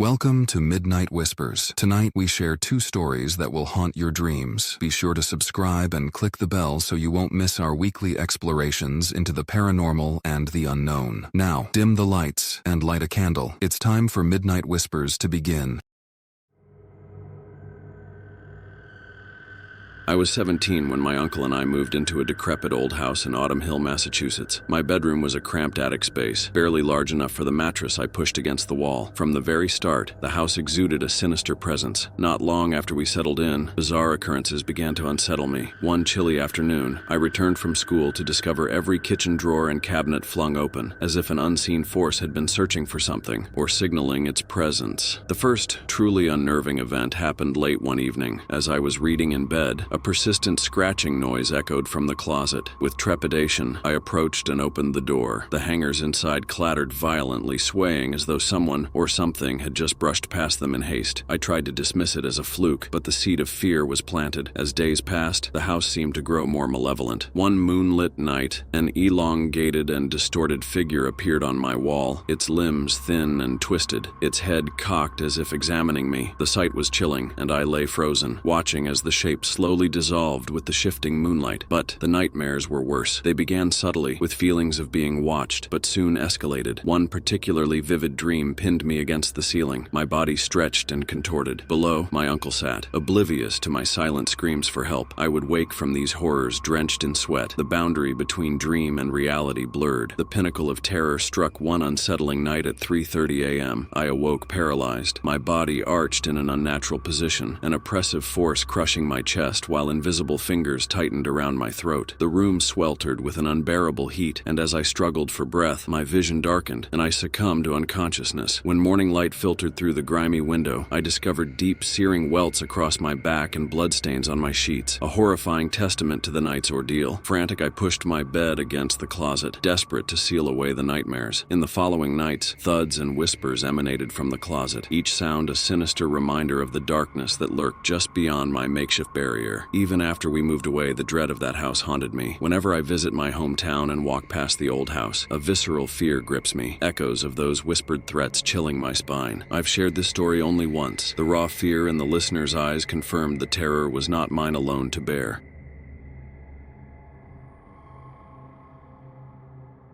Welcome to Midnight Whispers. Tonight we share two stories that will haunt your dreams. Be sure to subscribe and click the bell so you won't miss our weekly explorations into the paranormal and the unknown. Now, dim the lights and light a candle. It's time for Midnight Whispers to begin. I was 17 when my uncle and I moved into a decrepit old house in Autumn Hill, Massachusetts. My bedroom was a cramped attic space, barely large enough for the mattress I pushed against the wall. From the very start, the house exuded a sinister presence. Not long after we settled in, bizarre occurrences began to unsettle me. One chilly afternoon, I returned from school to discover every kitchen drawer and cabinet flung open, as if an unseen force had been searching for something, or signaling its presence. The first, truly unnerving event happened late one evening. As I was reading in bed, a persistent scratching noise echoed from the closet. With trepidation, I approached and opened the door. The hangers inside clattered violently, swaying as though someone or something had just brushed past them in haste. I tried to dismiss it as a fluke, but the seed of fear was planted. As days passed, the house seemed to grow more malevolent. One moonlit night, an elongated and distorted figure appeared on my wall, its limbs thin and twisted, its head cocked as if examining me. The sight was chilling, and I lay frozen, watching as the shape slowly dissolved with the shifting moonlight. But the nightmares were worse. They began subtly, with feelings of being watched, but soon escalated. One particularly vivid dream pinned me against the ceiling. My body stretched and contorted. Below, my uncle sat, oblivious to my silent screams for help. I would wake from these horrors drenched in sweat. The boundary between dream and reality blurred. The pinnacle of terror struck one unsettling night at 3:30 a.m. I awoke paralyzed, my body arched in an unnatural position, an oppressive force crushing my chest while invisible fingers tightened around my throat. The room sweltered with an unbearable heat, and as I struggled for breath, my vision darkened, and I succumbed to unconsciousness. When morning light filtered through the grimy window, I discovered deep, searing welts across my back and bloodstains on my sheets, a horrifying testament to the night's ordeal. Frantic, I pushed my bed against the closet, desperate to seal away the nightmares. In the following nights, thuds and whispers emanated from the closet, each sound a sinister reminder of the darkness that lurked just beyond my makeshift barrier. Even after we moved away, the dread of that house haunted me. Whenever I visit my hometown and walk past the old house, a visceral fear grips me, echoes of those whispered threats chilling my spine. I've shared this story only once. The raw fear in the listener's eyes confirmed the terror was not mine alone to bear.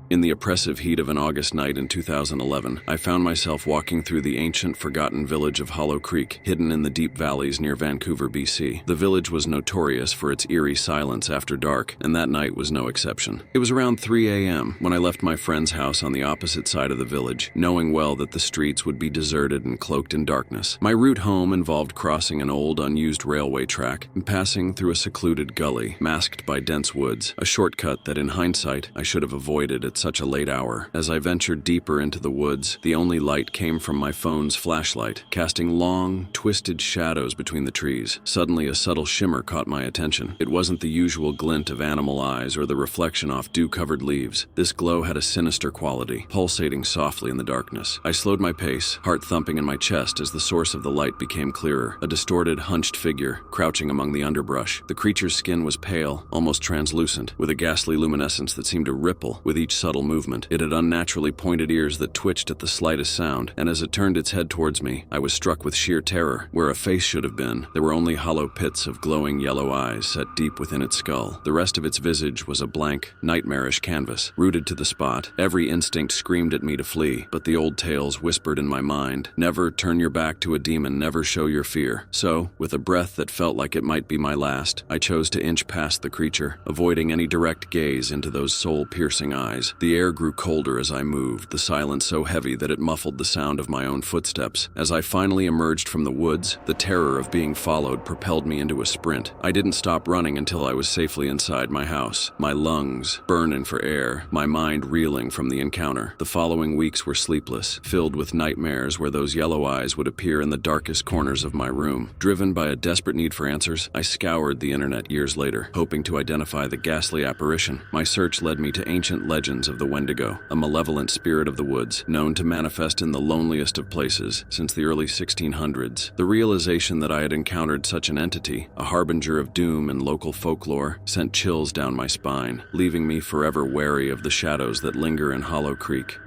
In the oppressive heat of an August night in 2011, I found myself walking through the ancient, forgotten village of Hollow Creek, hidden in the deep valleys near Vancouver, BC. The village was notorious for its eerie silence after dark, and that night was no exception. It was around 3 a.m. when I left my friend's house on the opposite side of the village, knowing well that the streets would be deserted and cloaked in darkness. My route home involved crossing an old, unused railway track and passing through a secluded gully, masked by dense woods, a shortcut that in hindsight I should have avoided at such a late hour. As I ventured deeper into the woods, the only light came from my phone's flashlight, casting long, twisted shadows between the trees. Suddenly, a subtle shimmer caught my attention. It wasn't the usual glint of animal eyes or the reflection off dew-covered leaves. This glow had a sinister quality, pulsating softly in the darkness. I slowed my pace, heart thumping in my chest as the source of the light became clearer. A distorted, hunched figure, crouching among the underbrush. The creature's skin was pale, almost translucent, with a ghastly luminescence that seemed to ripple with each subtle movement. It had unnaturally pointed ears that twitched at the slightest sound, and as it turned its head towards me, I was struck with sheer terror. Where a face should have been, there were only hollow pits of glowing yellow eyes set deep within its skull. The rest of its visage was a blank, nightmarish canvas. Rooted to the spot, every instinct screamed at me to flee, but the old tales whispered in my mind, "Never turn your back to a demon, never show your fear." So, with a breath that felt like it might be my last, I chose to inch past the creature, avoiding any direct gaze into those soul-piercing eyes. The air grew colder as I moved, the silence so heavy that it muffled the sound of my own footsteps. As I finally emerged from the woods, the terror of being followed propelled me into a sprint. I didn't stop running until I was safely inside my house, my lungs burning for air, my mind reeling from the encounter. The following weeks were sleepless, filled with nightmares where those yellow eyes would appear in the darkest corners of my room. Driven by a desperate need for answers, I scoured the internet years later, hoping to identify the ghastly apparition. My search led me to ancient legends of the Wendigo, a malevolent spirit of the woods, known to manifest in the loneliest of places since the early 1600s. The realization that I had encountered such an entity, a harbinger of doom in local folklore, sent chills down my spine, leaving me forever wary of the shadows that linger in Hollow Creek.